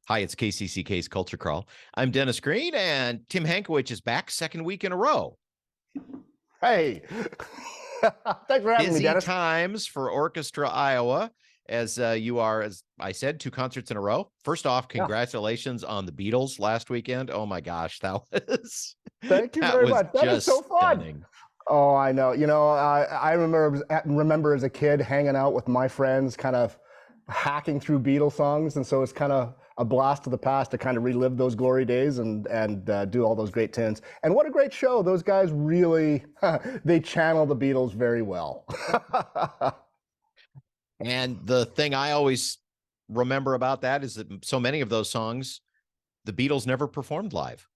Hi, it's KCCK's Culture Crawl. I'm Dennis Green, and Tim Hankewich is back second week in a row. Hey, thanks for having me, Busy Dennis. times for Orchestra Iowa, as you are, as I said, two concerts in a row. First off, Yeah, congratulations on the Beatles last weekend. Oh my gosh, thank you that very was much. That is so just fun. stunning. Oh, I know. I remember as a kid hanging out with my friends, kind of hacking through Beatles songs, and so it's kind of a blast of the past to kind of relive those glory days and do all those great tunes. And what a great show! Those guys really they channel the Beatles very well. And the thing I always remember about that is that so many of those songs, the Beatles never performed live.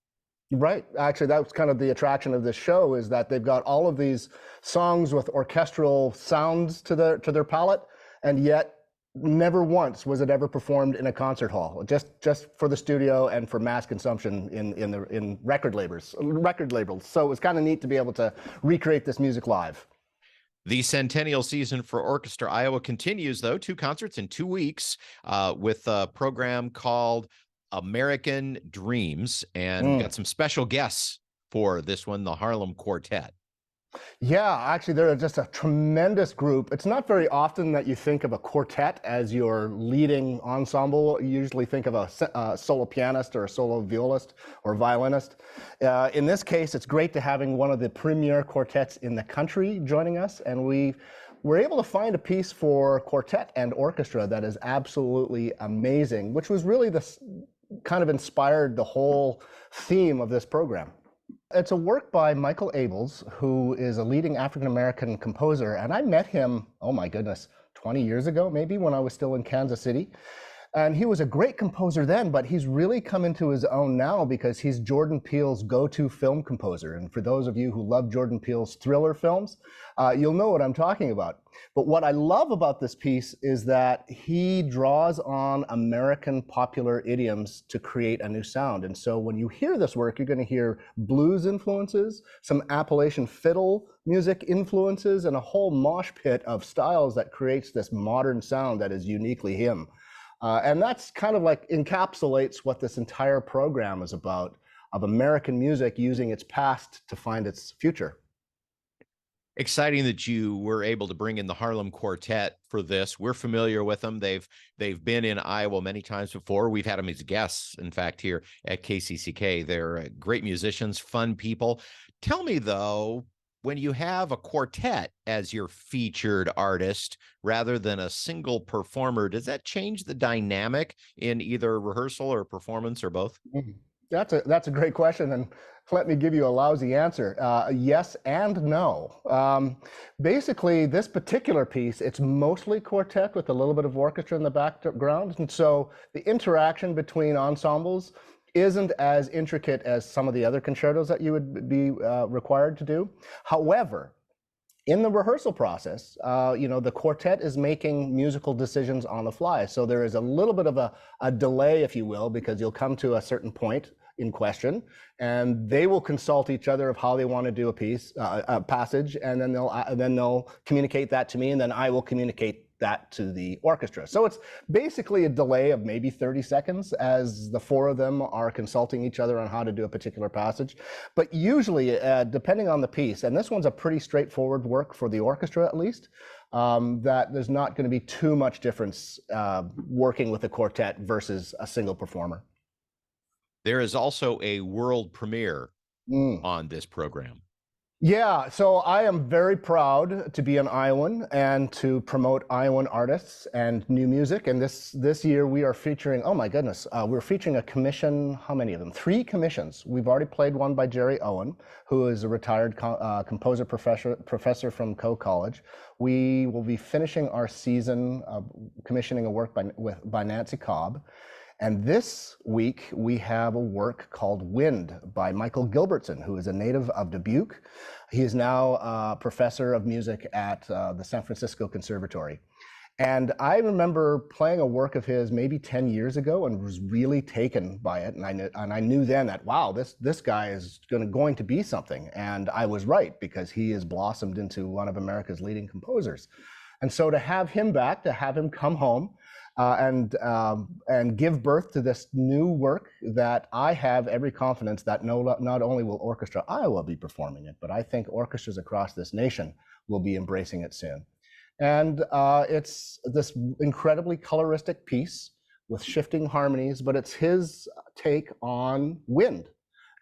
Right. Actually, that was kind of the attraction of this show, is that they've got all of these songs with orchestral sounds to their palette, and yet never once was it ever performed in a concert hall, just for the studio and for mass consumption in record labels. So it was kind of neat to be able to recreate this music live. The centennial season for Orchestra Iowa continues, though, two concerts in 2 weeks with a program called American Dreams, and Mm. got some special guests for this one, the Harlem Quartet. Yeah, actually, they're just a tremendous group. It's not very often that you think of a quartet as your leading ensemble. You usually think of a solo pianist or a solo violist or violinist. In this case, it's great to having one of the premier quartets in the country joining us, and we were able to find a piece for quartet and orchestra that is absolutely amazing, which was really the kind of inspired the whole theme of this program. It's a work by Michael Abels, who is a leading African-American composer, and I met him, oh my goodness, 20 years ago, maybe, when I was still in Kansas City. And he was a great composer then, but he's really come into his own now because he's Jordan Peele's go-to film composer. And for those of you who love Jordan Peele's thriller films, you'll know what I'm talking about. But what I love about this piece is that he draws on American popular idioms to create a new sound. And so when you hear this work, you're going to hear blues influences, some Appalachian fiddle music influences, and a whole mosh pit of styles that creates this modern sound that is uniquely him. And that's kind of like encapsulates what this entire program is about, of American music using its past to find its future. Exciting that you were able to bring in the Harlem Quartet for this. We're familiar with them. They've been in Iowa many times before. We've had them as guests, in fact, here at KCCK. They're great musicians, fun people. Tell me, though, when you have a quartet as your featured artist rather than a single performer, does that change the dynamic in either rehearsal or performance or both? Mhm. That's a great question, and let me give you a lousy answer. Yes and no. Basically, this particular piece, it's mostly quartet with a little bit of orchestra in the background, and so the interaction between ensembles isn't as intricate as some of the other concertos that you would be required to do. However, in the rehearsal process, the quartet is making musical decisions on the fly. So there is a little bit of a delay, if you will, because you'll come to a certain point in question, and they will consult each other of how they want to do a piece, a passage, and then they'll communicate that to me, and then I will communicate that to the orchestra. So it's basically a delay of maybe 30 seconds as the four of them are consulting each other on how to do a particular passage. But usually, depending on the piece, and this one's a pretty straightforward work for the orchestra at least, that there's not going to be too much difference working with a quartet versus a single performer. There is also a world premiere Mm. on this program. Yeah, so I am very proud to be an Iowan and to promote Iowan artists and new music. And this year we are featuring, oh my goodness, we're featuring a commission, how many of them? 3 commissions. We've already played one by Jerry Owen, who is a retired composer professor from Coe College. We will be finishing our season commissioning a work by Nancy Cobb. And this week, we have a work called Wind by Michael Gilbertson, who is a native of Dubuque. He is now a professor of music at the San Francisco Conservatory. And I remember playing a work of his maybe 10 years ago and was really taken by it. And I knew then that, wow, this guy is going to be something. And I was right, because he has blossomed into one of America's leading composers. And so to have him back, to have him come home, and give birth to this new work that I have every confidence that not only will Orchestra Iowa be performing it, but I think orchestras across this nation will be embracing it soon. And it's this incredibly coloristic piece with shifting harmonies, but it's his take on wind.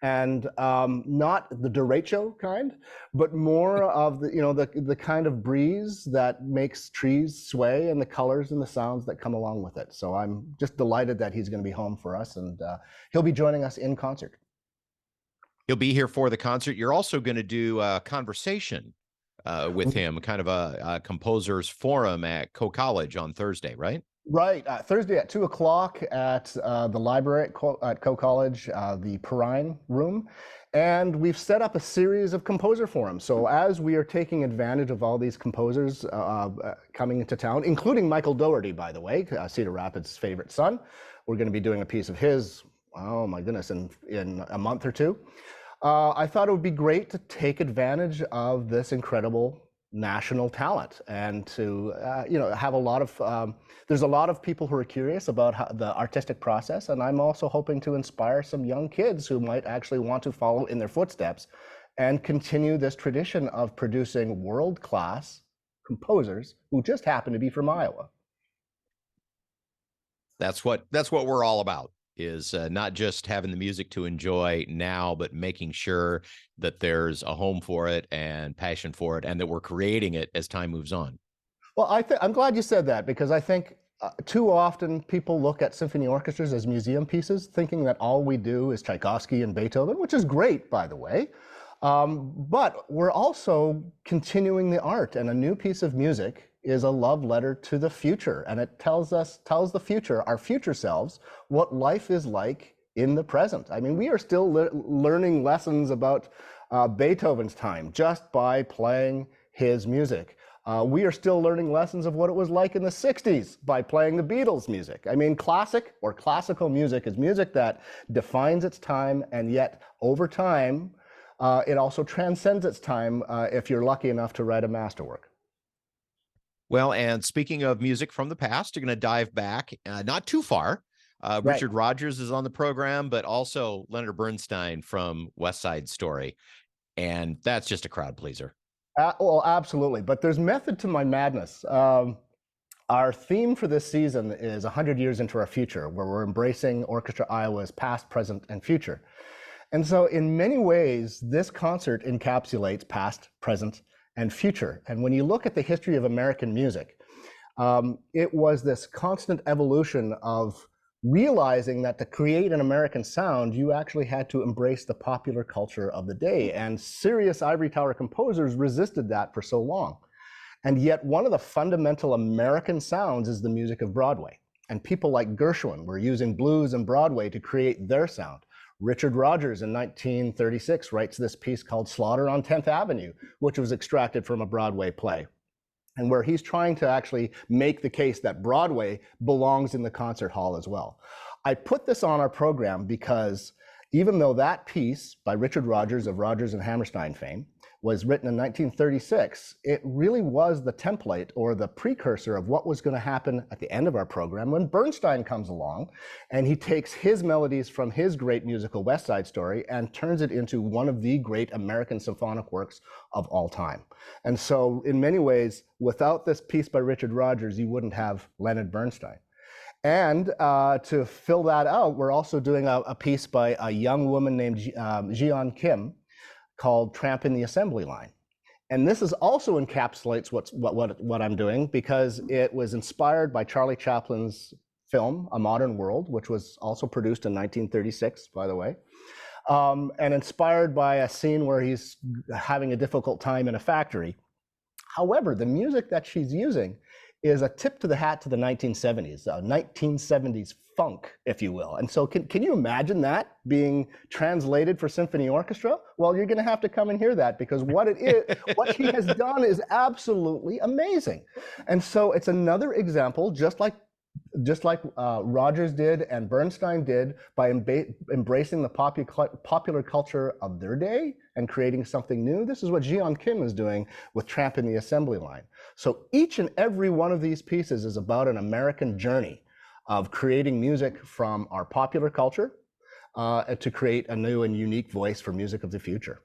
And not the derecho kind, but more of the kind of breeze that makes trees sway and the colors and the sounds that come along with it. So I'm just delighted that he's going to be home for us, and he'll be joining us in concert. He'll be here for the concert. You're also going to do a conversation with him, kind of a composers forum at Coe College on Thursday, right? Right, Thursday at 2 o'clock at the library at Coe College, the Perrine Room. And we've set up a series of composer forums. So as we are taking advantage of all these composers coming into town, including Michael Doherty, by the way, Cedar Rapids' favorite son, we're going to be doing a piece of his, oh my goodness, in a month or two. I thought it would be great to take advantage of this incredible national talent and to have a lot of there's a lot of people who are curious about the artistic process, and I'm also hoping to inspire some young kids who might actually want to follow in their footsteps and continue this tradition of producing world-class composers who just happen to be from Iowa. That's what we're all about, is not just having the music to enjoy now, but making sure that there's a home for it and passion for it, and that we're creating it as time moves on. Well, I'm glad you said that, because I think too often people look at symphony orchestras as museum pieces, thinking that all we do is Tchaikovsky and Beethoven, which is great, by the way. But we're also continuing the art, and a new piece of music is a love letter to the future, and it tells the future, our future selves, what life is like in the present. I mean, we are still learning lessons about Beethoven's time just by playing his music. We are still learning lessons of what it was like in the 60s by playing the Beatles' music. I mean, classic or classical music is music that defines its time, and yet over time, it also transcends its time if you're lucky enough to write a masterwork. Well, and speaking of music from the past, you're going to dive back, not too far. Right. Richard Rodgers is on the program, but also Leonard Bernstein from West Side Story. And that's just a crowd pleaser. Well, absolutely. But there's method to my madness. Our theme for this season is 100 years into our future, where we're embracing Orchestra Iowa's past, present, and future. And so in many ways, this concert encapsulates past, present, and future. And when you look at the history of American music, it was this constant evolution of realizing that to create an American sound, you actually had to embrace the popular culture of the day. And serious ivory tower composers resisted that for so long. And yet one of the fundamental American sounds is the music of Broadway. And people like Gershwin were using blues and Broadway to create their sound. Richard Rodgers in 1936 writes this piece called Slaughter on 10th Avenue, which was extracted from a Broadway play, and where he's trying to actually make the case that Broadway belongs in the concert hall as well. I put this on our program because even though that piece by Richard Rodgers of Rodgers and Hammerstein fame was written in 1936, it really was the template or the precursor of what was going to happen at the end of our program when Bernstein comes along and he takes his melodies from his great musical West Side Story and turns it into one of the great American symphonic works of all time. And so in many ways, without this piece by Richard Rodgers, you wouldn't have Leonard Bernstein. And to fill that out, we're also doing a piece by a young woman named Jeon Kim, called Tramp in the Assembly Line. And this is also encapsulates what I'm doing, because it was inspired by Charlie Chaplin's film, A Modern World, which was also produced in 1936, by the way, and inspired by a scene where he's having a difficult time in a factory. However, the music that she's using is a tip to the hat to the 1970s, 1970s funk, if you will. And so can you imagine that being translated for symphony orchestra? Well, you're going to have to come and hear that, because what she has done is absolutely amazing. And so it's another example, just like just like Rogers did and Bernstein did by embracing the popular culture of their day and creating something new. This is what Jian Kim is doing with Tramp in the Assembly Line. So each and every one of these pieces is about an American journey of creating music from our popular culture to create a new and unique voice for music of the future.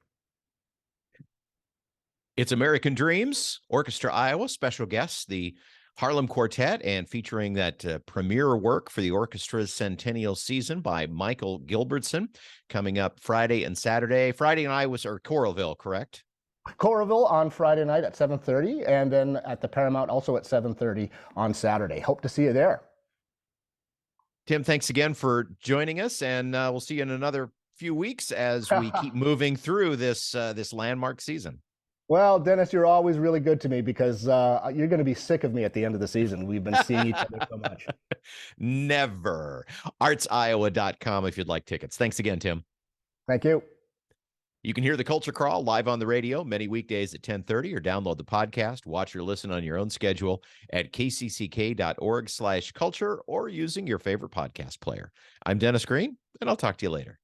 It's American Dreams, Orchestra Iowa, special guests, the Harlem Quartet, and featuring that premiere work for the orchestra's centennial season by Michael Gilbertson, coming up Friday and Saturday. Friday in Iowa, or Coralville, correct? Coralville on Friday night at 7:30, and then at the Paramount also at 7:30 on Saturday. Hope to see you there. Tim, thanks again for joining us, and we'll see you in another few weeks as we keep moving through this landmark season. Well, Dennis, you're always really good to me because you're going to be sick of me at the end of the season. We've been seeing each other so much. Never. artsiowa.com if you'd like tickets. Thanks again, Tim. Thank you. You can hear the Culture Crawl live on the radio many weekdays at 10:30, or download the podcast, watch or listen on your own schedule at kcck.org/culture, or using your favorite podcast player. I'm Dennis Green, and I'll talk to you later.